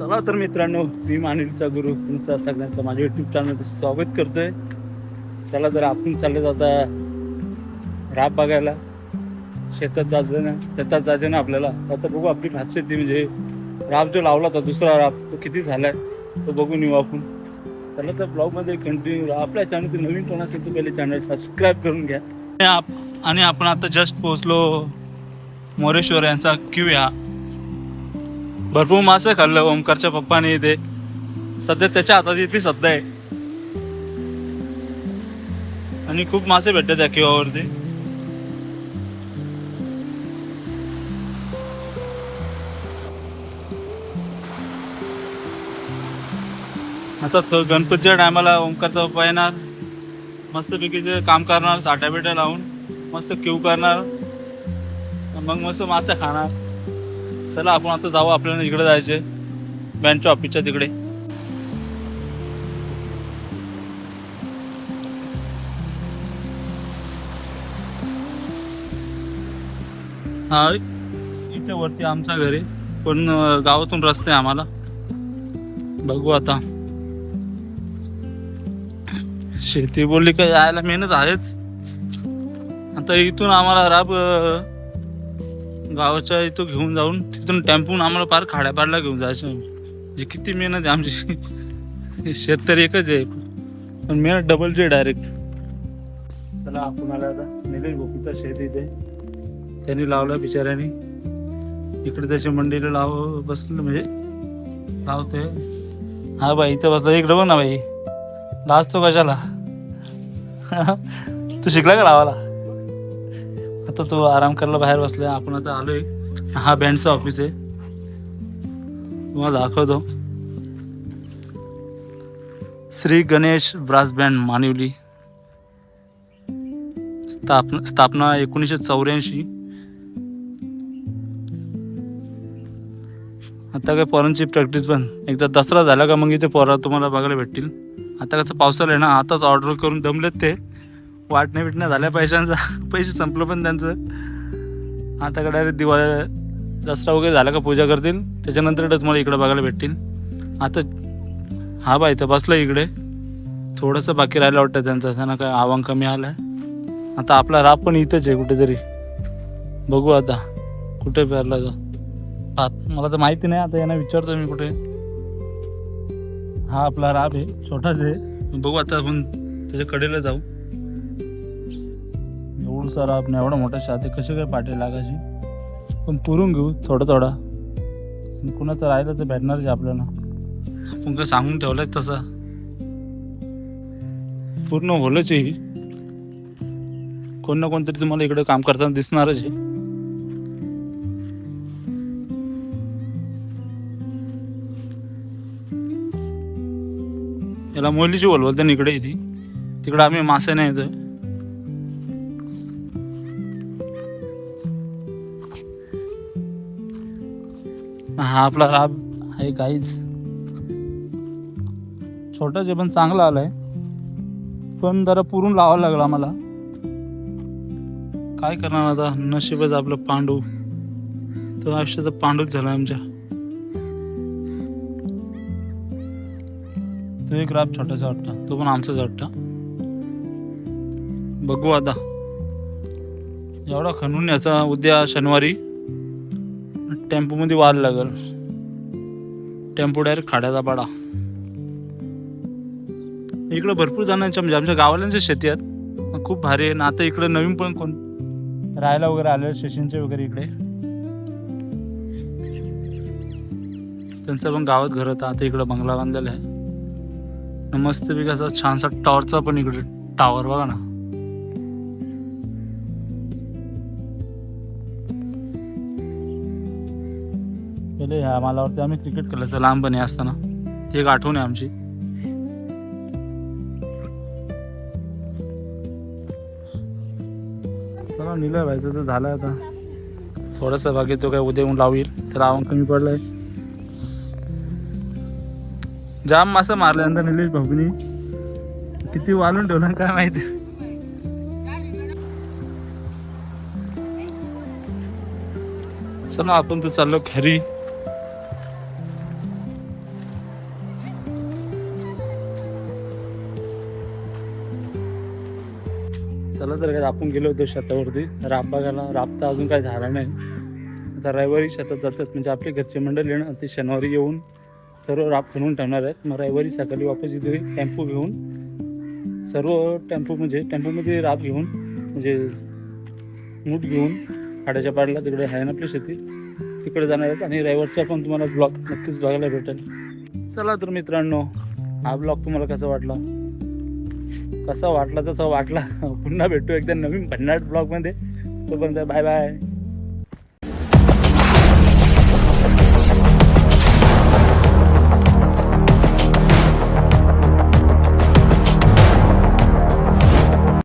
चला तर मित्रांनो, मी मानिलचा गुरु तुमचा सगळ्यांचा माझ्या यूट्यूब चॅनलवर स्वागत करतोय. चला तर आपण चालले आता राब बघायला. शेतात जायचं ना आपल्याला. आता बघू आपली भातशेती म्हणजे राब जो लावला होता दुसरा राब तो किती झालाय तो बघून येऊ आपण. चला तर ब्लॉगमध्ये कंटिन्यू. आपल्या चॅनलचे नवीन कोण असेल तर पहिले चॅनल सबस्क्राईब करून घ्या. आणि आपण आता जस्ट पोहोचलो मोरेश्वर यांचा किव्या. भरपूर मासे खाल्लं ओमकारच्या पप्पाने इथे. सध्या त्याच्या हातात इथे सध्या आहे आणि खूप मासे भेटतात त्या किवावरती. आता तो गणपतीच्या टायमाला ओमकारचा पप्पा येणार, मस्तपैकी ते काम करणार, साठ्या बिट्या लावून मस्त क्यू करणार, मग मस्त मासे खाणार. चला आपण आता जाऊ, आपल्याला इकडे जायचे बँकच्या ऑफिसच्या तिकडे. हा इथे वरती आमच्या घरी, पण गावातून रस्ते आहे आम्हाला. बघू आता. शेती बोलली का यायला मेहनत आहेच. आता इथून आम्हाला राब गावाच्या इथं घेऊन जाऊन तिथून टेम्पून आम्हाला पार खाड्यापाडला घेऊन जायचं. म्हणजे किती मेहनत आहे आमची. शेत तर एकच आहे पण मेहनत डबलची आहे डायरेक्ट. चला आपण आला आता निलेश भोपीचा शेत इथे त्यांनी लावला बिचाऱ्याने. इकडे त्याच्या मंडीला बसलं म्हणजे लावतोय. हा बाई इथं बसला. इकडे बघ ना बाई, लाजतो कशाला. तू शिकला का लावाला? आता तो आराम करायला बाहेर बसलाय. आपण आता आलोय. हा बँडचा ऑफिस आहे, तुम्हाला दाखवतो. Shri Ganesh brass band Manivali. स्थापना 1984. आता काय पोरांची प्रॅक्टिस पण. एकदा दसरा झाला का मग इथे पोरा तुम्हाला बघायला भेटतील. आता कसं पावसाला आहे ना, आताच ऑर्डर करून दमलेत ते. वाटण्या बिटण्या झाल्या पैशांचा. पैसे संपलं पण त्यांचं. आता का डायरेक्ट दिवाळी दसरा वगैरे झाला का पूजा करतील, त्याच्यानंतर तुम्हाला इकडे बघायला भेटतील. आता हा बाई तर बसला इकडे. थोडंसं बाकी राहिलं वाटतं त्यांना काय आव्हान कमी आलं आहे. आता आपला राब पण इथंच आहे कुठेतरी. बघू आता कुठे पेरला जा. मला तर माहिती नाही. आता यांना विचारतो मी कुठे. हा आपला राब आहे, छोटाच आहे. बघू आता आपण त्याच्या कडेला जाऊ. एवढसा राब नाही, एवढा मोठा शाते कसे काय पाठी लागायची. पण पुरून घेऊ थोडं थोडा. कुणाचं राहिलं तर भेटणारच आपल्याला. आपण काय सांगून ठेवलंय तसा पूर्ण होलच आहे. कोण ना कोणतरी तुम्हाला इकडे काम करताना दिसणारच आहे. याला मोलीची बोलवल तर इकडे येते. तिकडे आम्ही मासे नाही येतोय. हा आपला राब आहे काहीच. छोटाच आहे पण चांगला आलाय. पण जरा पुरून लावावं लागलं आम्हाला. काय करणार आता, नशीबच आपलं पांडू. तो आयुष्याचा पांडूच झाला आमच्या. तो एक राब छोटासा वाटता, तो पण आमचाच वाटता. बघू आता. एवढा खणून याचा उद्या शनिवारी टेम्पो मध्ये वाल लागल. टेम्पो डायरेक्ट खाड्याचा पाडा. इकडं भरपूर जणांच्या म्हणजे आमच्या गावाल्यांच्या शेती आहेत. खूप भारी आहे ना. आता इकडे नवीन पण कोण राहायला वगैरे आले स्टेशनचे वगैरे इकडे. त्यांचं पण गावात घर होतं, आता इकडं बंगला बांधलेला आहे. मस्त बी कसा छानसा टॉवरचा पण इकडे टावर बघा ना. पहिले ह्या मालावरती आम्ही क्रिकेट खेळायचो लहानपणी असताना. ती एक आठवण आहे आमची. चला निलय व्हायचं तर झालं आता. थोडंसं बाकी तो काय उद्या येऊन लावील. तर आव्हान कमी पडलंय. जाम मासा मारल्यानंतर निलेश भाऊनी किती वालून ठेवलं काय माहिती. चला आपण तर चाललो घरी. चला तर काय आपण गेलो होतो शेतावरती राब बघायला. राब तर अजून काय झाला नाही. आता रविवारी शेतात जातात म्हणजे आपले घरचे मंडळी आहे ना ते शनिवारी येऊन सर्व राब खणून ठेवणार आहेत. मग रविवारी सकाळी वापस इथे टेम्पो घेऊन सर्व टेम्पोमध्ये राब घेऊन म्हणजे मूठ घेऊन खाड्याच्या पाडला तिकडे आहे ना आपली शेती तिकडे जाणार आहेत. आणि रविवारचा पण तुम्हाला ब्लॉग नक्कीच बघायला भेटेल. चला तर मित्रांनो हा ब्लॉग तुम्हाला कसा वाटला तसा वाटला पुन्हा भेटू एकदा नवीन भन्नाट ब्लॉगमध्ये. तोपर्यंत बाय बाय.